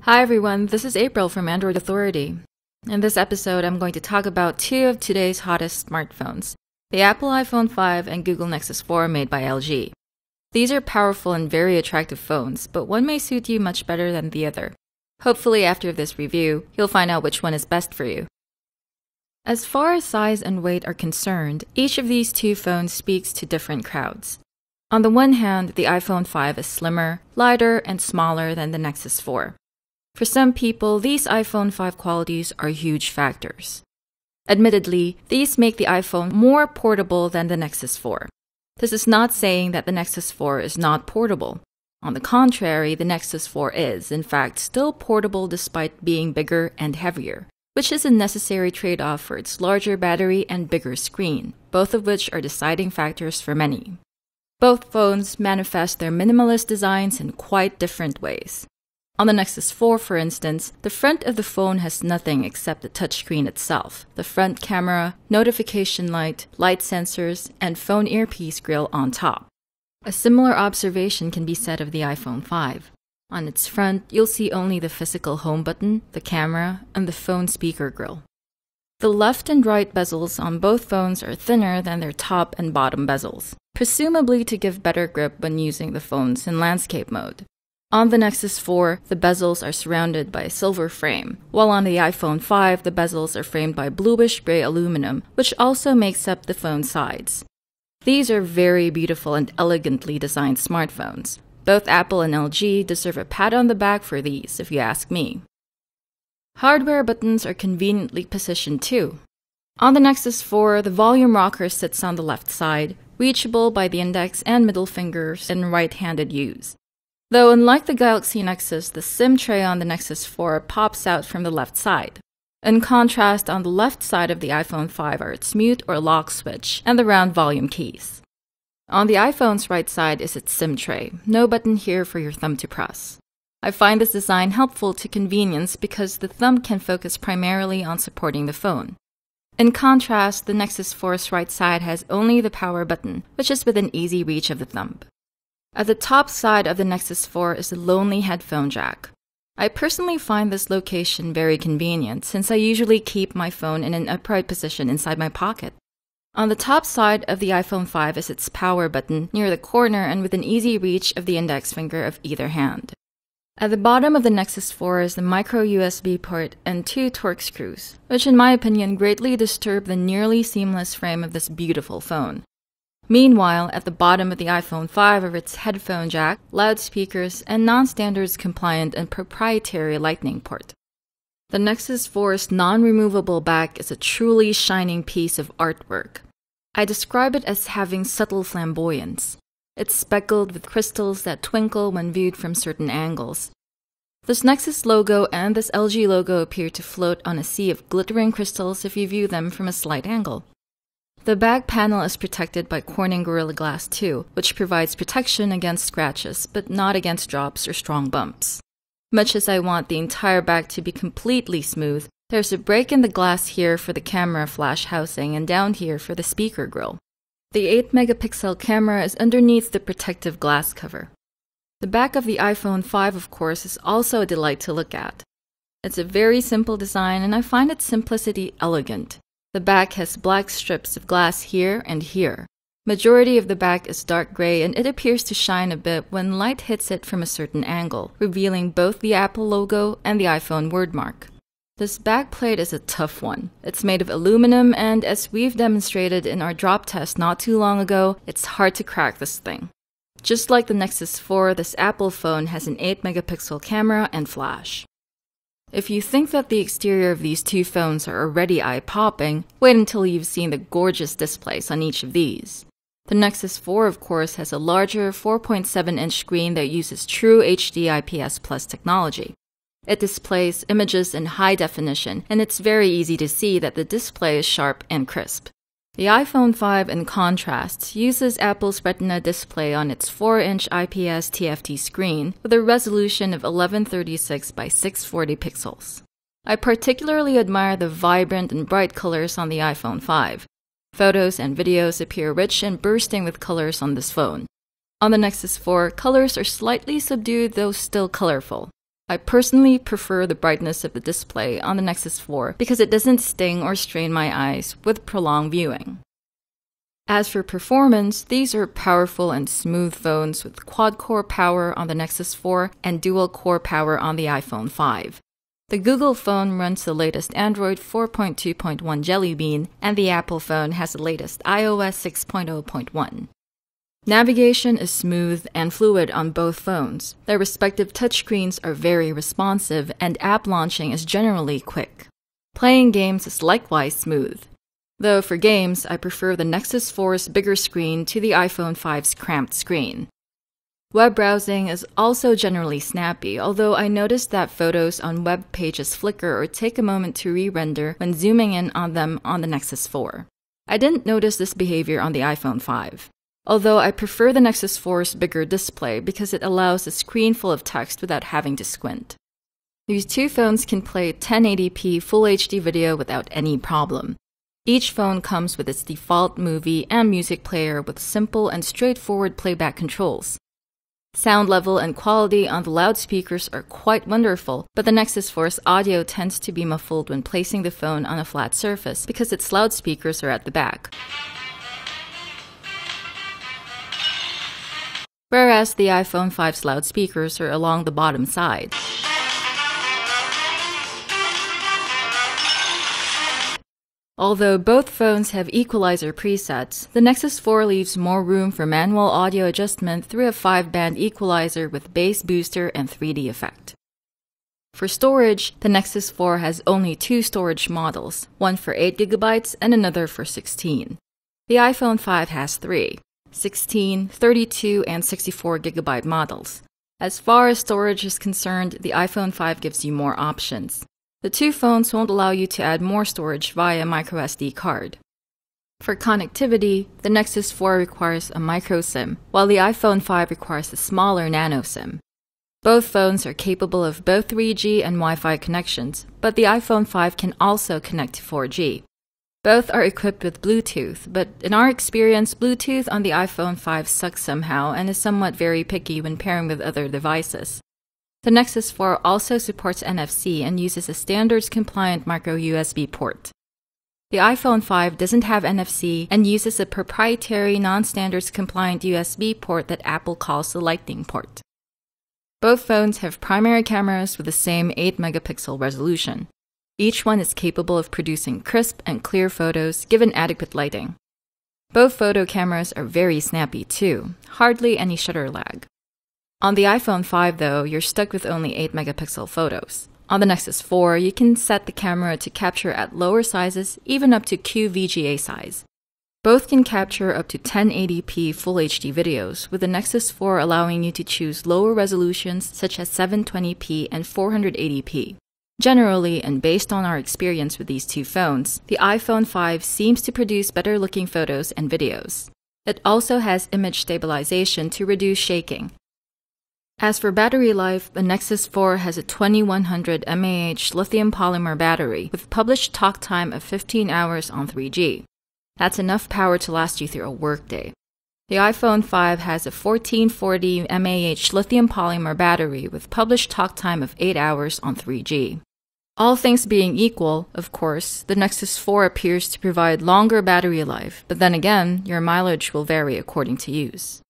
Hi everyone, this is April from Android Authority. In this episode, I'm going to talk about two of today's hottest smartphones, the Apple iPhone 5 and Google Nexus 4 made by LG. These are powerful and very attractive phones, but one may suit you much better than the other. Hopefully after this review, you'll find out which one is best for you. As far as size and weight are concerned, each of these two phones speaks to different crowds. On the one hand, the iPhone 5 is slimmer, lighter, and smaller than the Nexus 4. For some people, these iPhone 5 qualities are huge factors. Admittedly, these make the iPhone more portable than the Nexus 4. This is not saying that the Nexus 4 is not portable. On the contrary, the Nexus 4 is, in fact, still portable despite being bigger and heavier, which is a necessary trade-off for its larger battery and bigger screen, both of which are deciding factors for many. Both phones manifest their minimalist designs in quite different ways. On the Nexus 4, for instance, the front of the phone has nothing except the touchscreen itself, the front camera, notification light, light sensors, and phone earpiece grill on top. A similar observation can be said of the iPhone 5. On its front, you'll see only the physical home button, the camera, and the phone speaker grill. The left and right bezels on both phones are thinner than their top and bottom bezels, presumably to give better grip when using the phones in landscape mode. On the Nexus 4, the bezels are surrounded by a silver frame, while on the iPhone 5, the bezels are framed by bluish-gray aluminum, which also makes up the phone's sides. These are very beautiful and elegantly designed smartphones. Both Apple and LG deserve a pat on the back for these, if you ask me. Hardware buttons are conveniently positioned too. On the Nexus 4, the volume rocker sits on the left side, reachable by the index and middle fingers in right-handed use. Though unlike the Galaxy Nexus, the SIM tray on the Nexus 4 pops out from the left side. In contrast, on the left side of the iPhone 5 are its mute or lock switch and the round volume keys. On the iPhone's right side is its SIM tray, no button here for your thumb to press. I find this design helpful to convenience because the thumb can focus primarily on supporting the phone. In contrast, the Nexus 4's right side has only the power button, which is within easy reach of the thumb. At the top side of the Nexus 4 is the lonely headphone jack. I personally find this location very convenient since I usually keep my phone in an upright position inside my pocket. On the top side of the iPhone 5 is its power button near the corner and within easy reach of the index finger of either hand. At the bottom of the Nexus 4 is the micro USB port and two Torx screws, which in my opinion greatly disturb the nearly seamless frame of this beautiful phone. Meanwhile, at the bottom of the iPhone 5 are its headphone jack, loudspeakers, and non-standards compliant and proprietary Lightning port. The Nexus 4's non-removable back is a truly shining piece of artwork. I describe it as having subtle flamboyance. It's speckled with crystals that twinkle when viewed from certain angles. This Nexus logo and this LG logo appear to float on a sea of glittering crystals if you view them from a slight angle. The back panel is protected by Corning Gorilla Glass 2, which provides protection against scratches, but not against drops or strong bumps. Much as I want the entire back to be completely smooth, there's a break in the glass here for the camera flash housing and down here for the speaker grill. The 8-megapixel camera is underneath the protective glass cover. The back of the iPhone 5, of course, is also a delight to look at. It's a very simple design, and I find its simplicity elegant. The back has black strips of glass here and here. Majority of the back is dark gray and it appears to shine a bit when light hits it from a certain angle, revealing both the Apple logo and the iPhone wordmark. This back plate is a tough one. It's made of aluminum and, as we've demonstrated in our drop test not too long ago, it's hard to crack this thing. Just like the Nexus 4, this Apple phone has an 8-megapixel camera and flash. If you think that the exterior of these two phones are already eye-popping, wait until you've seen the gorgeous displays on each of these. The Nexus 4, of course, has a larger 4.7-inch screen that uses true HD IPS Plus technology. It displays images in high definition, and it's very easy to see that the display is sharp and crisp. The iPhone 5, in contrast, uses Apple's Retina display on its 4-inch IPS TFT screen with a resolution of 1136 by 640 pixels. I particularly admire the vibrant and bright colors on the iPhone 5. Photos and videos appear rich and bursting with colors on this phone. On the Nexus 4, colors are slightly subdued though still colorful. I personally prefer the brightness of the display on the Nexus 4 because it doesn't sting or strain my eyes with prolonged viewing. As for performance, these are powerful and smooth phones with quad-core power on the Nexus 4 and dual-core power on the iPhone 5. The Google phone runs the latest Android 4.2.1 Jelly Bean, and the Apple phone has the latest iOS 6.0.1. Navigation is smooth and fluid on both phones. Their respective touchscreens are very responsive, and app launching is generally quick. Playing games is likewise smooth. Though for games, I prefer the Nexus 4's bigger screen to the iPhone 5's cramped screen. Web browsing is also generally snappy, although I noticed that photos on web pages flicker or take a moment to re-render when zooming in on them on the Nexus 4. I didn't notice this behavior on the iPhone 5. Although I prefer the Nexus 4's bigger display because it allows a screen full of text without having to squint. These two phones can play 1080p Full HD video without any problem. Each phone comes with its default movie and music player with simple and straightforward playback controls. Sound level and quality on the loudspeakers are quite wonderful, but the Nexus 4's audio tends to be muffled when placing the phone on a flat surface because its loudspeakers are at the back. Whereas the iPhone 5's loudspeakers are along the bottom side. Although both phones have equalizer presets, the Nexus 4 leaves more room for manual audio adjustment through a 5-band equalizer with bass booster and 3D effect. For storage, the Nexus 4 has only 2 storage models, one for 8GB and another for 16. The iPhone 5 has 3. 16, 32, and 64GB models. As far as storage is concerned, the iPhone 5 gives you more options. The two phones won't allow you to add more storage via microSD card. For connectivity, the Nexus 4 requires a micro SIM, while the iPhone 5 requires a smaller nano SIM. Both phones are capable of both 3G and Wi-Fi connections, but the iPhone 5 can also connect to 4G. Both are equipped with Bluetooth, but in our experience, Bluetooth on the iPhone 5 sucks somehow and is somewhat very picky when pairing with other devices. The Nexus 4 also supports NFC and uses a standards-compliant micro USB port. The iPhone 5 doesn't have NFC and uses a proprietary non-standards-compliant USB port that Apple calls the Lightning port. Both phones have primary cameras with the same 8-megapixel resolution. Each one is capable of producing crisp and clear photos given adequate lighting. Both photo cameras are very snappy too, hardly any shutter lag. On the iPhone 5 though, you're stuck with only 8-megapixel photos. On the Nexus 4, you can set the camera to capture at lower sizes, even up to QVGA size. Both can capture up to 1080p Full HD videos, with the Nexus 4 allowing you to choose lower resolutions such as 720p and 480p. Generally, and based on our experience with these two phones, the iPhone 5 seems to produce better-looking photos and videos. It also has image stabilization to reduce shaking. As for battery life, the Nexus 4 has a 2100 mAh lithium polymer battery with published talk time of 15 hours on 3G. That's enough power to last you through a workday. The iPhone 5 has a 1440 mAh lithium polymer battery with published talk time of 8 hours on 3G. All things being equal, of course, the Nexus 4 appears to provide longer battery life, but then again, your mileage will vary according to use.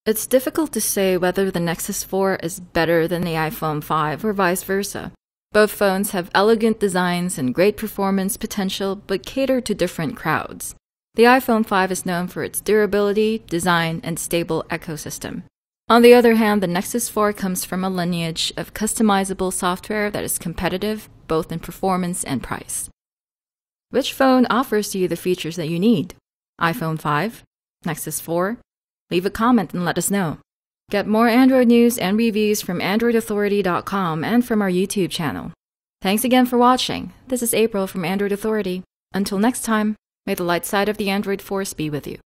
It's difficult to say whether the Nexus 4 is better than the iPhone 5 or vice versa. Both phones have elegant designs and great performance potential, but cater to different crowds. The iPhone 5 is known for its durability, design, and stable ecosystem. On the other hand, the Nexus 4 comes from a lineage of customizable software that is competitive, both in performance and price. Which phone offers you the features that you need? iPhone 5? Nexus 4? Leave a comment and let us know. Get more Android news and reviews from AndroidAuthority.com and from our YouTube channel. Thanks again for watching. This is April from Android Authority. Until next time, may the light side of the Android Force be with you.